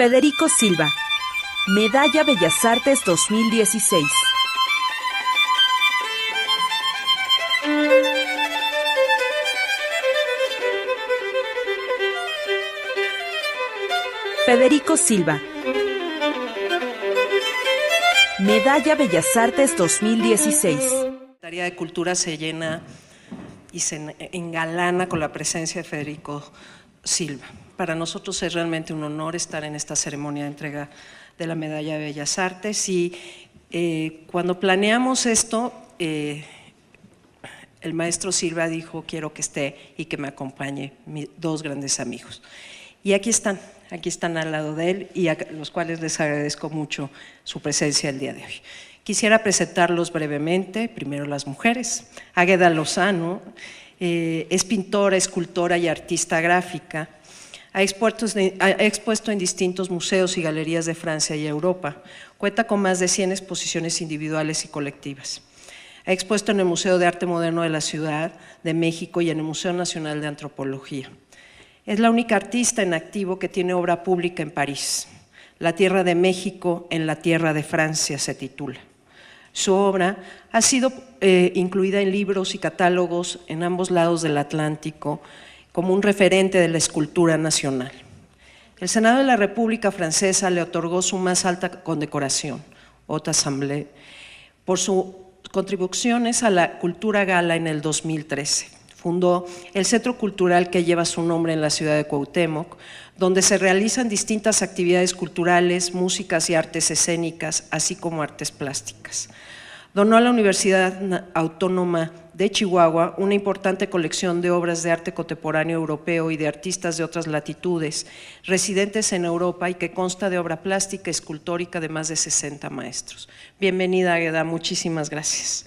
Federico Silva, Medalla Bellas Artes 2016. Federico Silva, Medalla Bellas Artes 2016. La Secretaría de Cultura se llena y se engalana con la presencia de Federico Silva. Para nosotros es realmente un honor estar en esta ceremonia de entrega de la Medalla de Bellas Artes y cuando planeamos esto, el maestro Silva dijo: quiero que esté y que me acompañe mis dos grandes amigos. Y aquí están al lado de él y a los cuales les agradezco mucho su presencia el día de hoy. Quisiera presentarlos brevemente. Primero las mujeres. Águeda Lozano es pintora, escultora y artista gráfica. Ha expuesto en distintos museos y galerías de Francia y Europa. Cuenta con más de 100 exposiciones individuales y colectivas. Ha expuesto en el Museo de Arte Moderno de la Ciudad de México y en el Museo Nacional de Antropología. Es la única artista en activo que tiene obra pública en París. La tierra de México en la tierra de Francia se titula. Su obra ha sido incluida en libros y catálogos en ambos lados del Atlántico como un referente de la escultura nacional. El Senado de la República Francesa le otorgó su más alta condecoración, Haute Assemblée, por sus contribuciones a la cultura gala en el 2013. Fundó el Centro Cultural que lleva su nombre en la ciudad de Cuauhtémoc, donde se realizan distintas actividades culturales, músicas y artes escénicas, así como artes plásticas. Donó a la Universidad Autónoma de Chihuahua una importante colección de obras de arte contemporáneo europeo y de artistas de otras latitudes, residentes en Europa y que consta de obra plástica y escultórica de más de 60 maestros. Bienvenida, Águeda, muchísimas gracias.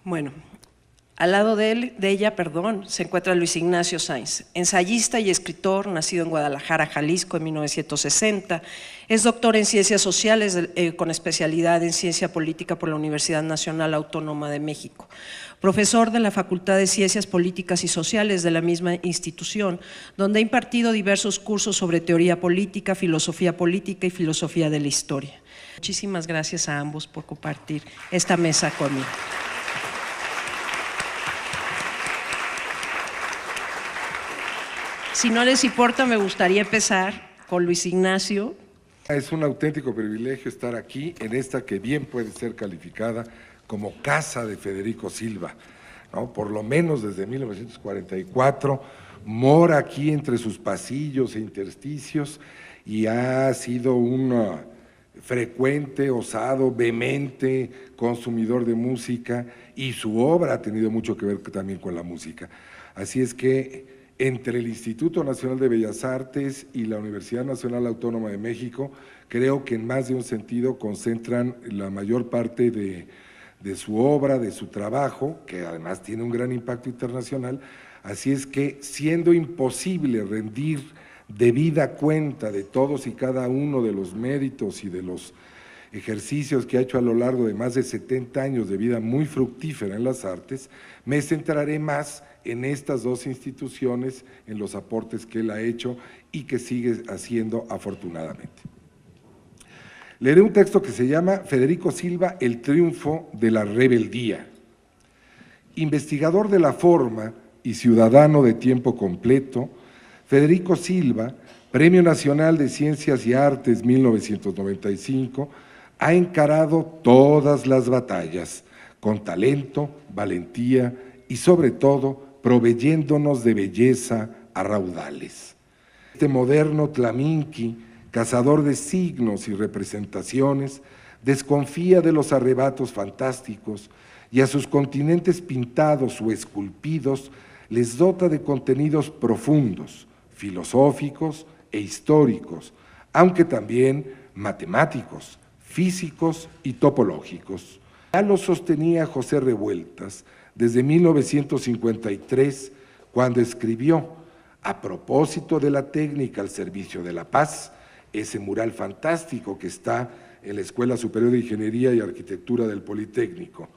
Bueno, al lado de ella, se encuentra Luis Ignacio Sáenz, ensayista y escritor, nacido en Guadalajara, Jalisco, en 1960. Es doctor en Ciencias Sociales con especialidad en Ciencia Política por la Universidad Nacional Autónoma de México. Profesor de la Facultad de Ciencias Políticas y Sociales de la misma institución, donde ha impartido diversos cursos sobre teoría política, filosofía política y filosofía de la historia. Muchísimas gracias a ambos por compartir esta mesa conmigo. Si no les importa, me gustaría empezar con Luis Ignacio. Es un auténtico privilegio estar aquí en esta que bien puede ser calificada como casa de Federico Silva, ¿no? Por lo menos desde 1944 mora aquí entre sus pasillos e intersticios y ha sido un frecuente, osado, vehemente consumidor de música y su obra ha tenido mucho que ver también con la música. Así es que entre el Instituto Nacional de Bellas Artes y la Universidad Nacional Autónoma de México, creo que en más de un sentido concentran la mayor parte de su obra, de su trabajo, que además tiene un gran impacto internacional. Así es que, siendo imposible rendir debida cuenta de todos y cada uno de los méritos y de los ejercicios que ha hecho a lo largo de más de 70 años de vida muy fructífera en las artes, me centraré más en estas dos instituciones, en los aportes que él ha hecho y que sigue haciendo afortunadamente. Leeré un texto que se llama Federico Silva, el triunfo de la rebeldía. Investigador de la forma y ciudadano de tiempo completo, Federico Silva, Premio Nacional de Ciencias y Artes 1995, ha encarado todas las batallas con talento, valentía y sobre todo proveyéndonos de belleza a raudales. Este moderno Tlaminqui, cazador de signos y representaciones, desconfía de los arrebatos fantásticos y a sus continentes pintados o esculpidos les dota de contenidos profundos, filosóficos e históricos, aunque también matemáticos, físicos y topológicos. Ya lo sostenía José Revueltas desde 1953, cuando escribió, a propósito de la técnica al servicio de la paz, ese mural fantástico que está en la Escuela Superior de Ingeniería y Arquitectura del Politécnico.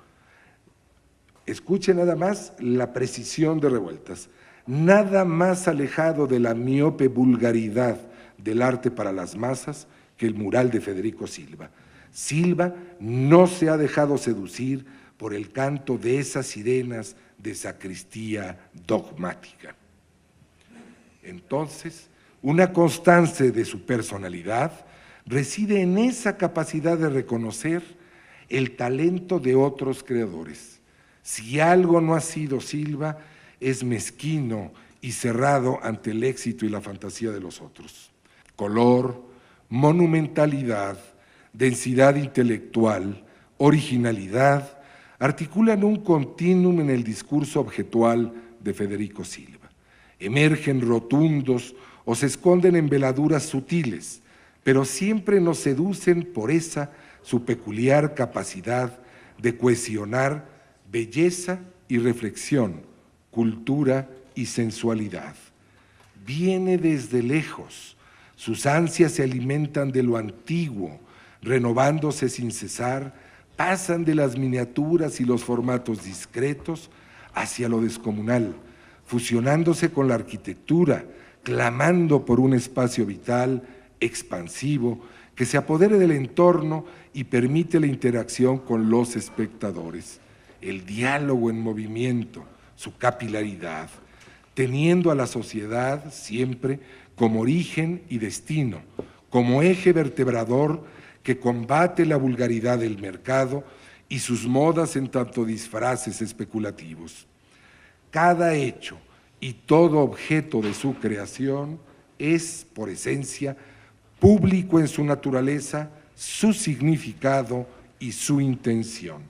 Escuche nada más la precisión de Revueltas. Nada más alejado de la miope vulgaridad del arte para las masas que el mural de Federico Silva. Silva no se ha dejado seducir por el canto de esas sirenas de sacristía dogmática. Entonces, una constante de su personalidad reside en esa capacidad de reconocer el talento de otros creadores. Si algo no ha sido Silva, es mezquino y cerrado ante el éxito y la fantasía de los otros. Color, monumentalidad, densidad intelectual, originalidad, articulan un continuum en el discurso objetual de Federico Silva. Emergen rotundos o se esconden en veladuras sutiles, pero siempre nos seducen por esa su peculiar capacidad de cohesionar belleza y reflexión, cultura y sensualidad. Viene desde lejos, sus ansias se alimentan de lo antiguo, renovándose sin cesar, pasan de las miniaturas y los formatos discretos hacia lo descomunal, fusionándose con la arquitectura, clamando por un espacio vital, expansivo, que se apodere del entorno y permite la interacción con los espectadores, el diálogo en movimiento, su capilaridad, teniendo a la sociedad siempre como origen y destino, como eje vertebrador que combate la vulgaridad del mercado y sus modas en tanto disfraces especulativos. Cada hecho y todo objeto de su creación es, por esencia, público en su naturaleza, su significado y su intención.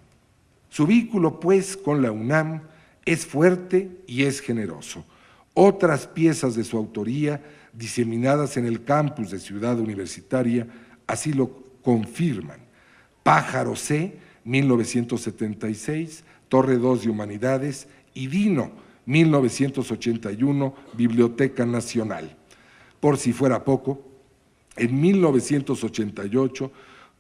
Su vínculo, pues, con la UNAM es fuerte y es generoso. Otras piezas de su autoría, diseminadas en el campus de Ciudad Universitaria, así lo confirman. Pájaro C, 1976, Torre 2 de Humanidades, y Dino, 1981, Biblioteca Nacional. Por si fuera poco, en 1988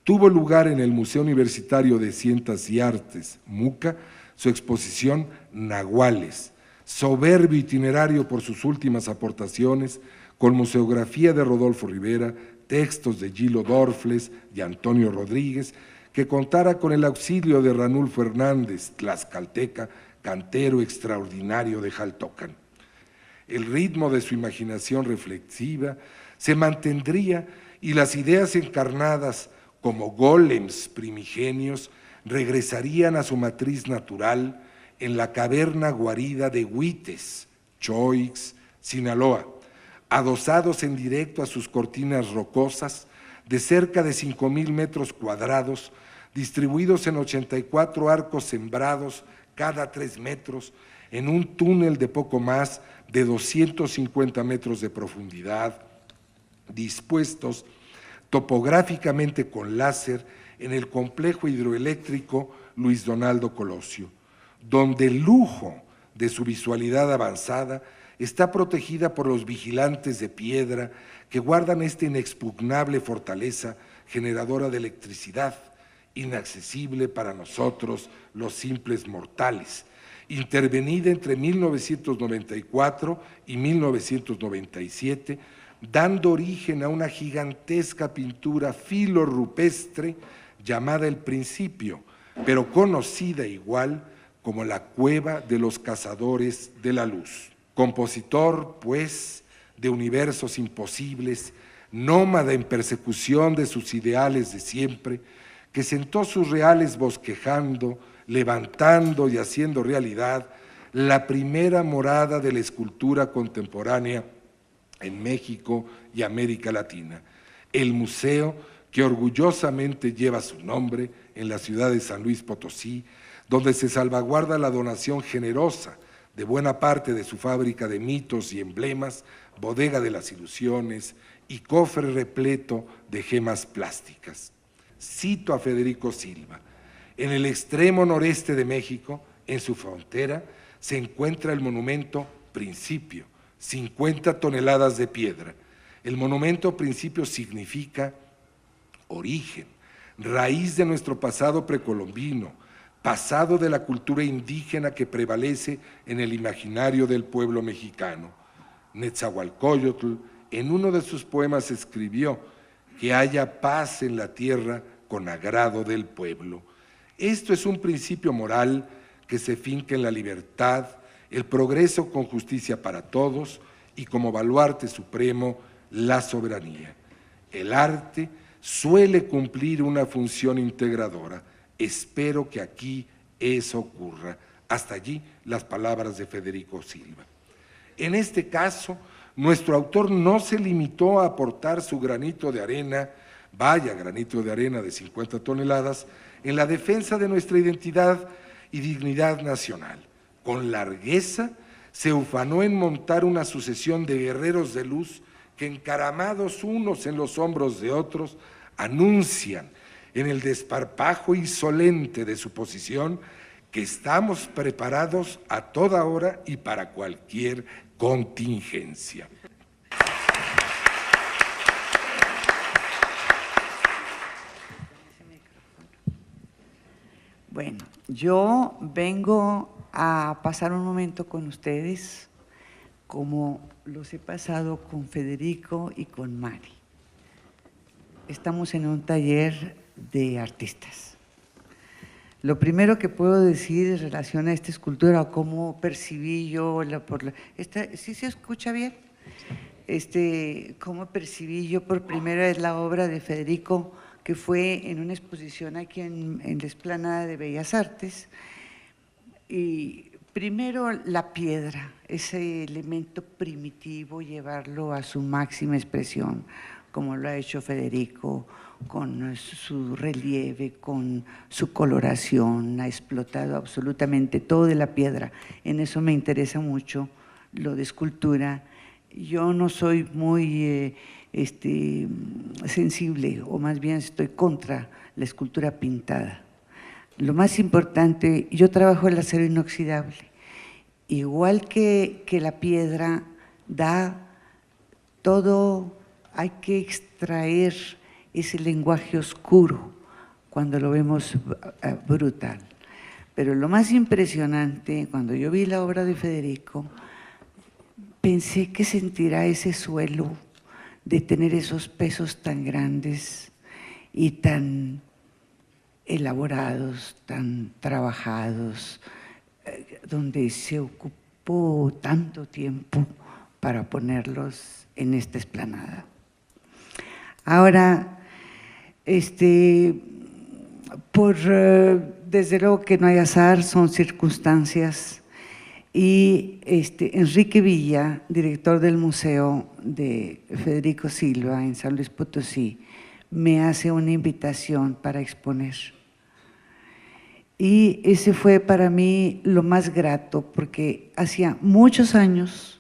tuvo lugar en el Museo Universitario de Ciencias y Artes, MUCA, su exposición Nahuales, soberbio itinerario por sus últimas aportaciones, con museografía de Rodolfo Rivera, textos de Gilo Dorfles y Antonio Rodríguez, que contara con el auxilio de Ranulfo Hernández, tlaxcalteca, cantero extraordinario de Jaltocan. El ritmo de su imaginación reflexiva se mantendría y las ideas encarnadas como gólems primigenios regresarían a su matriz natural en la caverna guarida de Huites, Choix, Sinaloa, adosados en directo a sus cortinas rocosas de cerca de 5,000 metros cuadrados, distribuidos en 84 arcos sembrados cada 3 metros, en un túnel de poco más de 250 metros de profundidad, dispuestos topográficamente con láser en el complejo hidroeléctrico Luis Donaldo Colosio, donde el lujo de su visualidad avanzada está protegida por los vigilantes de piedra que guardan esta inexpugnable fortaleza generadora de electricidad, inaccesible para nosotros los simples mortales, intervenida entre 1994 y 1997, dando origen a una gigantesca pintura filorrupestre llamada El Principio, pero conocida igual como la Cueva de los Cazadores de la Luz. Compositor, pues, de universos imposibles, nómada en persecución de sus ideales de siempre, que sentó sus reales bosquejando, levantando y haciendo realidad la primera morada de la escultura contemporánea en México y América Latina, el museo que orgullosamente lleva su nombre en la ciudad de San Luis Potosí, donde se salvaguarda la donación generosa de buena parte de su fábrica de mitos y emblemas, bodega de las ilusiones y cofre repleto de gemas plásticas. Cito a Federico Silva: en el extremo noreste de México, en su frontera, se encuentra el monumento Principio, 50 toneladas de piedra. El monumento Principio significa origen, raíz de nuestro pasado precolombino, pasado de la cultura indígena que prevalece en el imaginario del pueblo mexicano. Netzahualcóyotl, en uno de sus poemas, escribió: que haya paz en la tierra con agrado del pueblo. Esto es un principio moral que se finca en la libertad, el progreso con justicia para todos y como baluarte supremo, la soberanía. El arte suele cumplir una función integradora. Espero que aquí eso ocurra. Hasta allí las palabras de Federico Silva. En este caso, nuestro autor no se limitó a aportar su granito de arena, vaya granito de arena de 50 toneladas, en la defensa de nuestra identidad y dignidad nacional. Con largueza se ufanó en montar una sucesión de guerreros de luz que, encaramados unos en los hombros de otros, anuncian en el desparpajo insolente de su posición que estamos preparados a toda hora y para cualquier contingencia. Bueno, yo vengo a pasar un momento con ustedes como los he pasado con Federico y con Mari. Estamos en un taller de artistas. Lo primero que puedo decir en relación a esta escultura, cómo percibí yo, ¿sí se escucha bien? Cómo percibí yo por primera vez la obra de Federico, que fue en una exposición aquí en la Explanada de Bellas Artes. Y primero la piedra, ese elemento primitivo, llevarlo a su máxima expresión, como lo ha hecho Federico, con su relieve, con su coloración, ha explotado absolutamente todo de la piedra. En eso me interesa mucho lo de escultura. Yo no soy muy sensible, o más bien estoy contra la escultura pintada. Lo más importante, yo trabajo el acero inoxidable, igual que la piedra da todo, hay que extraer ese lenguaje oscuro cuando lo vemos brutal. Pero lo más impresionante, cuando yo vi la obra de Federico, pensé que sentirá ese suelo de tener esos pesos tan grandes y tan elaborados, tan trabajados, donde se ocupó tanto tiempo para ponerlos en esta explanada. Ahora, desde luego que no hay azar, son circunstancias, y Enrique Villa, director del Museo de Federico Silva en San Luis Potosí, me hace una invitación para exponer. Y ese fue para mí lo más grato, porque hacía muchos años,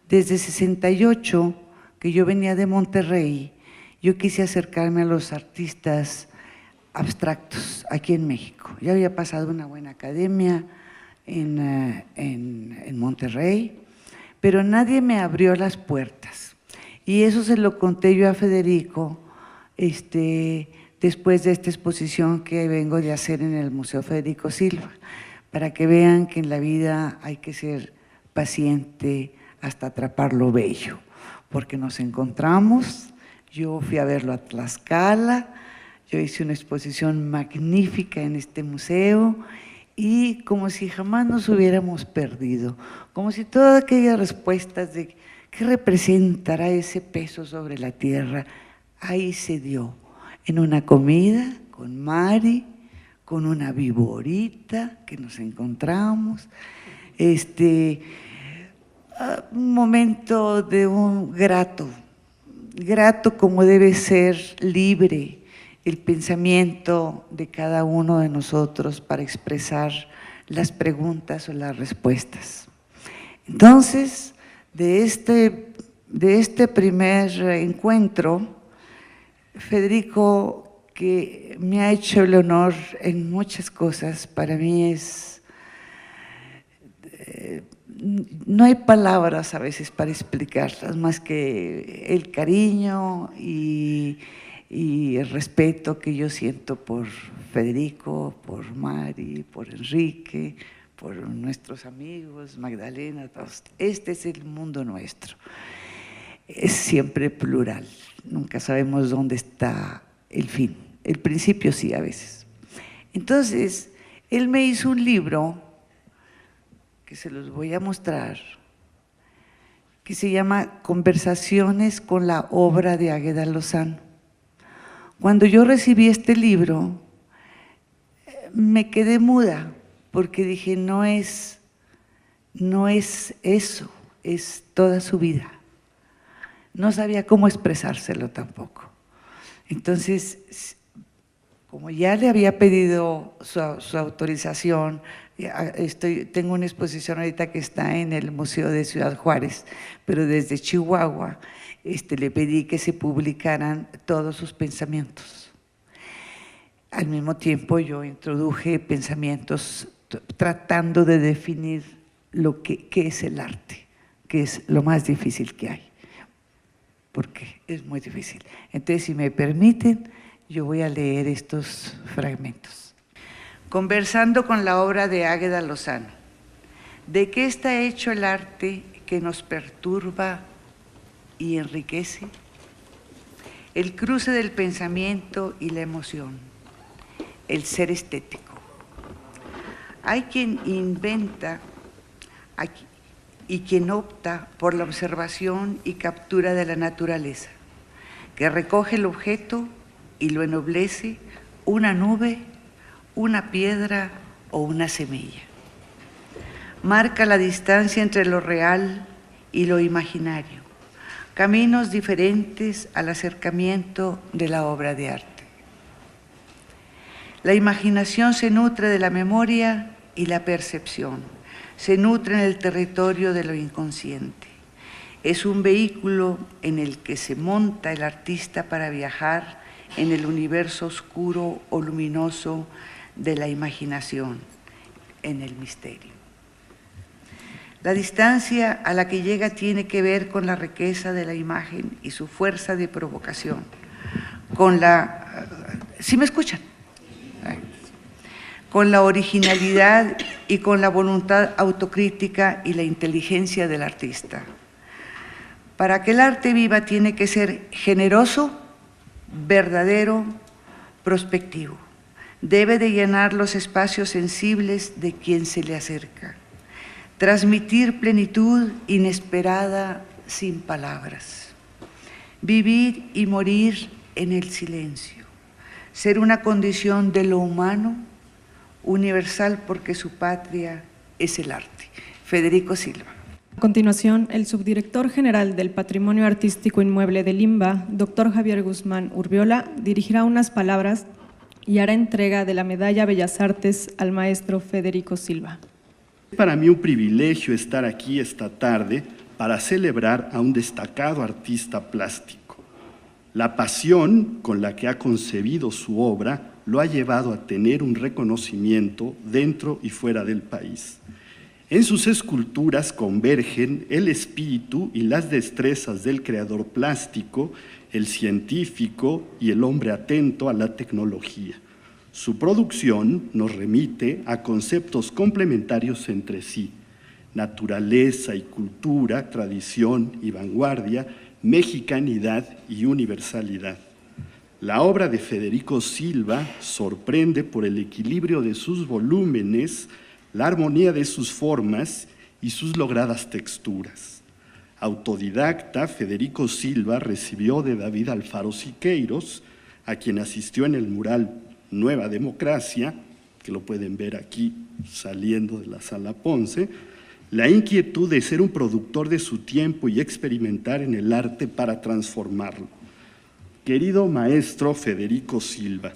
desde 68, que yo venía de Monterrey, yo quise acercarme a los artistas abstractos aquí en México. Ya había pasado una buena academia en Monterrey, pero nadie me abrió las puertas. Y eso se lo conté yo a Federico después de esta exposición que vengo de hacer en el Museo Federico Silva, para que vean que en la vida hay que ser paciente hasta atrapar lo bello, porque nos encontramos, yo fui a verlo a Tlaxcala, yo hice una exposición magnífica en este museo y como si jamás nos hubiéramos perdido, como si todas aquellas respuestas de qué representará ese peso sobre la tierra, ahí se dio, en una comida con Mari, con una viborita que nos encontramos, un momento de un grato como debe ser libre el pensamiento de cada uno de nosotros para expresar las preguntas o las respuestas. Entonces, de este primer encuentro, Federico, que me ha hecho el honor en muchas cosas, para mí es… no hay palabras a veces para explicarlas, más que el cariño y y el respeto que yo siento por Federico, por Mari, por Enrique, por nuestros amigos, Magdalena, todos. Este es el mundo nuestro. Es siempre plural, nunca sabemos dónde está el fin. El principio sí a veces. Entonces, él me hizo un libro que se los voy a mostrar, que se llama Conversaciones con la obra de Águeda Lozano. Cuando yo recibí este libro, me quedé muda, porque dije, no es eso, es toda su vida. No sabía cómo expresárselo tampoco. Entonces, como ya le había pedido su autorización, tengo una exposición ahorita que está en el Museo de Ciudad Juárez, pero desde Chihuahua le pedí que se publicaran todos sus pensamientos. Al mismo tiempo yo introduje pensamientos tratando de definir qué es el arte, que es lo más difícil que hay, porque es muy difícil. Entonces, si me permiten, yo voy a leer estos fragmentos. Conversando con la obra de Águeda Lozano. ¿De qué está hecho el arte que nos perturba y enriquece? El cruce del pensamiento y la emoción, el ser estético. Hay quien inventa y quien opta por la observación y captura de la naturaleza, que recoge el objeto y lo ennoblece, una nube, una piedra o una semilla. Marca la distancia entre lo real y lo imaginario, caminos diferentes al acercamiento de la obra de arte. La imaginación se nutre de la memoria y la percepción, se nutre en el territorio de lo inconsciente. Es un vehículo en el que se monta el artista para viajar en el universo oscuro o luminoso de la imaginación, en el misterio. La distancia a la que llega tiene que ver con la riqueza de la imagen y su fuerza de provocación, con la… ¿Sí me escuchan? Con la originalidad y con la voluntad autocrítica y la inteligencia del artista. Para que el arte viva tiene que ser generoso, verdadero, prospectivo. Debe de llenar los espacios sensibles de quien se le acerca. Transmitir plenitud inesperada sin palabras. Vivir y morir en el silencio. Ser una condición de lo humano, universal porque su patria es el arte. Federico Silva. A continuación, el subdirector general del Patrimonio Artístico Inmueble del INBA, doctor Javier Guzmán Urbiola, dirigirá unas palabras y hará entrega de la Medalla Bellas Artes al maestro Federico Silva. Es para mí un privilegio estar aquí esta tarde para celebrar a un destacado artista plástico. La pasión con la que ha concebido su obra lo ha llevado a tener un reconocimiento dentro y fuera del país. En sus esculturas convergen el espíritu y las destrezas del creador plástico, el científico y el hombre atento a la tecnología. Su producción nos remite a conceptos complementarios entre sí: naturaleza y cultura, tradición y vanguardia, mexicanidad y universalidad. La obra de Federico Silva sorprende por el equilibrio de sus volúmenes, la armonía de sus formas y sus logradas texturas. Autodidacta, Federico Silva recibió de David Alfaro Siqueiros, a quien asistió en el mural Nueva Democracia, que lo pueden ver aquí saliendo de la Sala Ponce, la inquietud de ser un productor de su tiempo y experimentar en el arte para transformarlo. Querido maestro Federico Silva,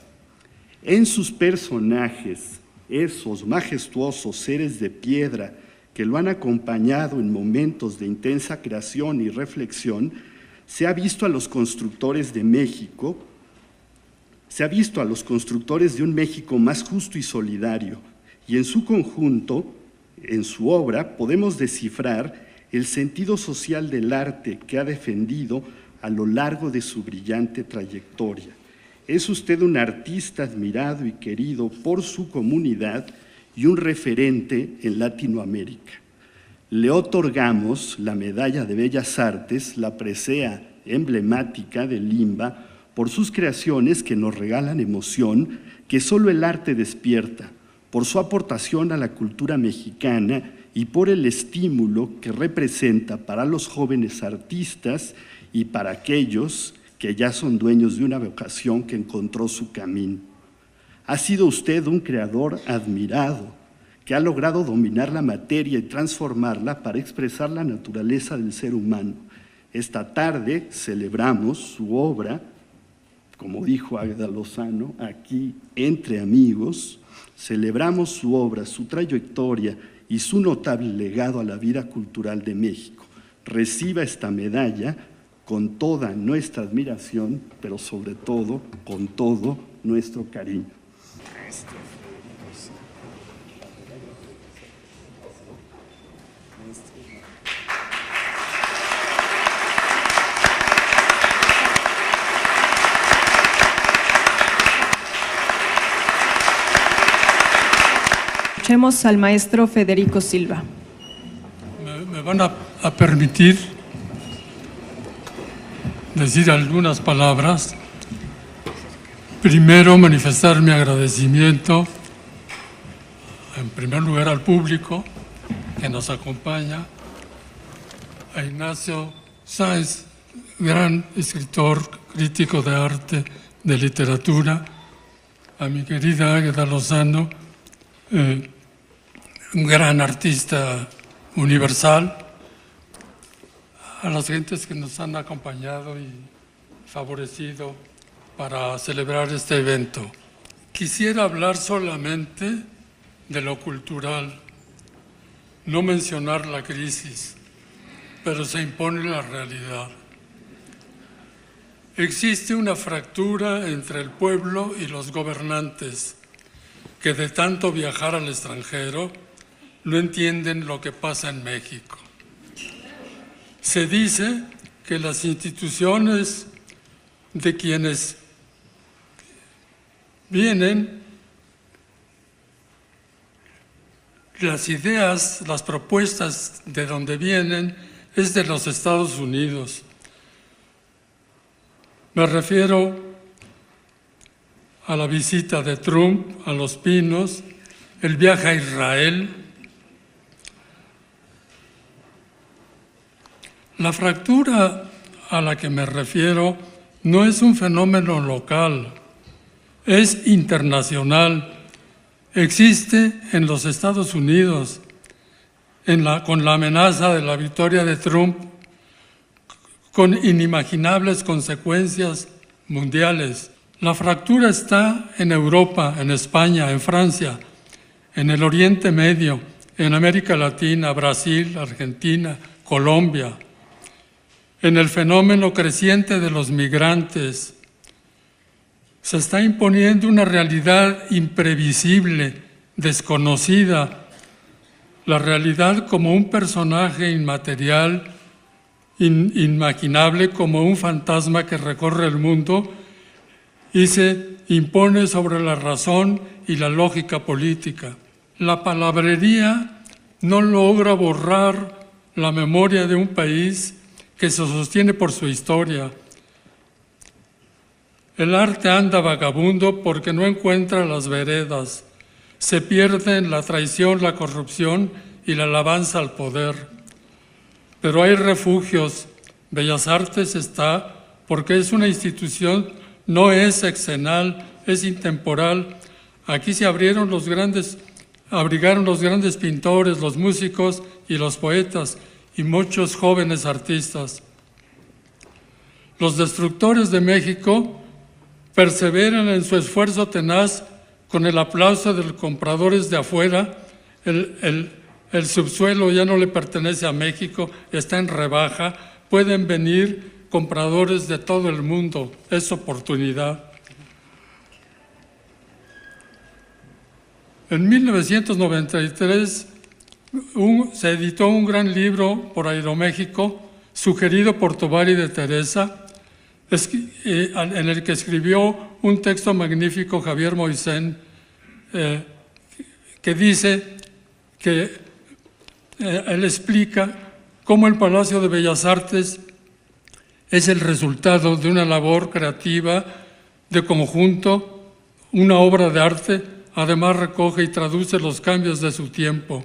en sus personajes, esos majestuosos seres de piedra que lo han acompañado en momentos de intensa creación y reflexión, se ha visto a los constructores de México, se ha visto a los constructores de un México más justo y solidario, y en su conjunto, en su obra, podemos descifrar el sentido social del arte que ha defendido a lo largo de su brillante trayectoria. Es usted un artista admirado y querido por su comunidad y un referente en Latinoamérica. Le otorgamos la Medalla de Bellas Artes, la presea emblemática de Limba, por sus creaciones que nos regalan emoción que solo el arte despierta, por su aportación a la cultura mexicana y por el estímulo que representa para los jóvenes artistas y para aquellos que ya son dueños de una vocación que encontró su camino. Ha sido usted un creador admirado, que ha logrado dominar la materia y transformarla para expresar la naturaleza del ser humano. Esta tarde celebramos su obra, como dijo Águeda Lozano, aquí entre amigos, celebramos su obra, su trayectoria y su notable legado a la vida cultural de México. Reciba esta medalla con toda nuestra admiración, pero sobre todo con todo nuestro cariño. Escuchemos al maestro Federico Silva. Me van a permitir decir algunas palabras. Primero, manifestar mi agradecimiento, en primer lugar, al público que nos acompaña, a Ignacio Sáenz, gran escritor, crítico de arte, de literatura, a mi querida Águeda Lozano, un gran artista universal, a las gentes que nos han acompañado y favorecido para celebrar este evento. Quisiera hablar solamente de lo cultural, no mencionar la crisis, pero se impone la realidad. Existe una fractura entre el pueblo y los gobernantes, que de tanto viajar al extranjero no entienden lo que pasa en México. Se dice que las instituciones de quienes vienen, las ideas, las propuestas de donde vienen, es de los Estados Unidos. Me refiero a la visita de Trump a Los Pinos, el viaje a Israel. La fractura a la que me refiero no es un fenómeno local, es internacional. Existe en los Estados Unidos, con la amenaza de la victoria de Trump, con inimaginables consecuencias mundiales. La fractura está en Europa, en España, en Francia, en el Oriente Medio, en América Latina, Brasil, Argentina, Colombia, en el fenómeno creciente de los migrantes. Se está imponiendo una realidad imprevisible, desconocida, la realidad como un personaje inmaterial, inimaginable, como un fantasma que recorre el mundo y se impone sobre la razón y la lógica política. La palabrería no logra borrar la memoria de un país que se sostiene por su historia. El arte anda vagabundo porque no encuentra las veredas. Se pierde en la traición, la corrupción y la alabanza al poder. Pero hay refugios. Bellas Artes está porque es una institución. No es sexenal, es intemporal. Aquí se abrigaron los grandes pintores, los músicos y los poetas y muchos jóvenes artistas. Los destructores de México perseveran en su esfuerzo tenaz con el aplauso de los compradores de afuera. El subsuelo ya no le pertenece a México, está en rebaja. Pueden venir compradores de todo el mundo, es oportunidad. En 1993 se editó un gran libro por Aeroméxico, sugerido por Tovar y de Teresa, en el que escribió un texto magnífico Javier Moisén, que dice que él explica cómo el Palacio de Bellas Artes es el resultado de una labor creativa de conjunto, una obra de arte, además recoge y traduce los cambios de su tiempo.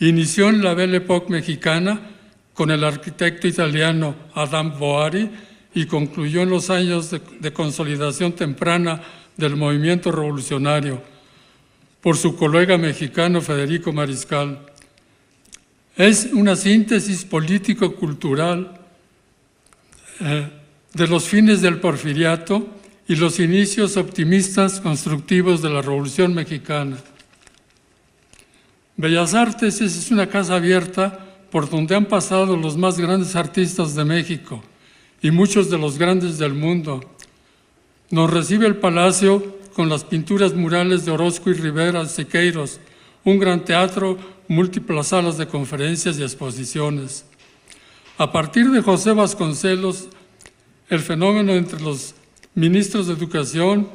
Inició en la Belle Époque mexicana con el arquitecto italiano Adam Boari y concluyó en los años de consolidación temprana del movimiento revolucionario por su colega mexicano Federico Mariscal. Es una síntesis político-cultural de los fines del porfiriato y los inicios optimistas constructivos de la Revolución Mexicana. Bellas Artes es una casa abierta por donde han pasado los más grandes artistas de México y muchos de los grandes del mundo. Nos recibe el Palacio con las pinturas murales de Orozco y Rivera Siqueiros, un gran teatro, múltiples salas de conferencias y exposiciones. A partir de José Vasconcelos, el fenómeno entre los ministros de Educación,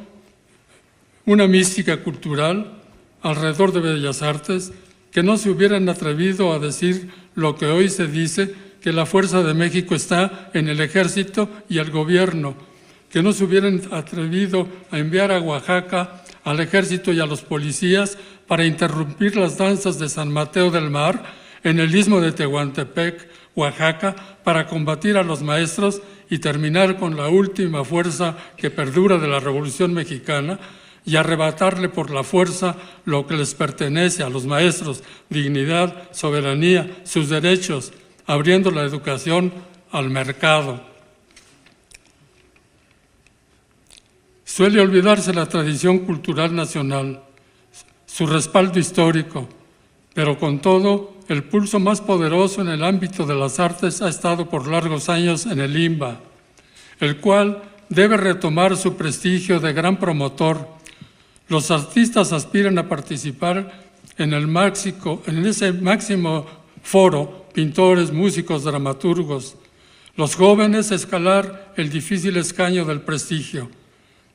una mística cultural alrededor de Bellas Artes, que no se hubieran atrevido a decir lo que hoy se dice, que la fuerza de México está en el ejército y el gobierno, que no se hubieran atrevido a enviar a Oaxaca al ejército y a los policías para interrumpir las danzas de San Mateo del Mar en el istmo de Tehuantepec, Oaxaca, para combatir a los maestros y terminar con la última fuerza que perdura de la Revolución Mexicana y arrebatarle por la fuerza lo que les pertenece a los maestros: dignidad, soberanía, sus derechos, abriendo la educación al mercado. Suele olvidarse la tradición cultural nacional, su respaldo histórico, pero con todo, el pulso más poderoso en el ámbito de las artes ha estado por largos años en el IMBA, el cual debe retomar su prestigio de gran promotor. Los artistas aspiran a participar en ese máximo foro, pintores, músicos, dramaturgos. Los jóvenes escalar el difícil escaño del prestigio.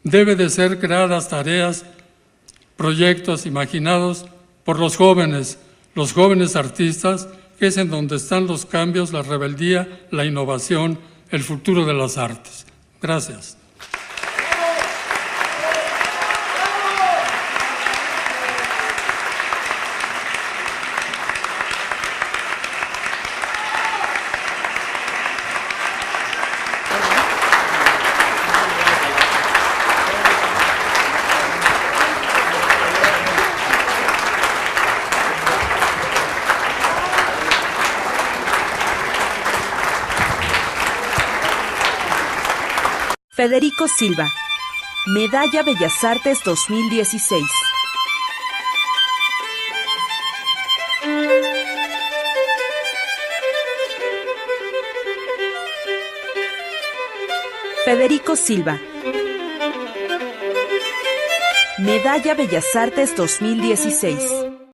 Debe de ser creadas tareas, proyectos imaginados por los jóvenes artistas, que es en donde están los cambios, la rebeldía, la innovación, el futuro de las artes. Gracias. Federico Silva, Medalla Bellas Artes 2016. Federico Silva, Medalla Bellas Artes 2016.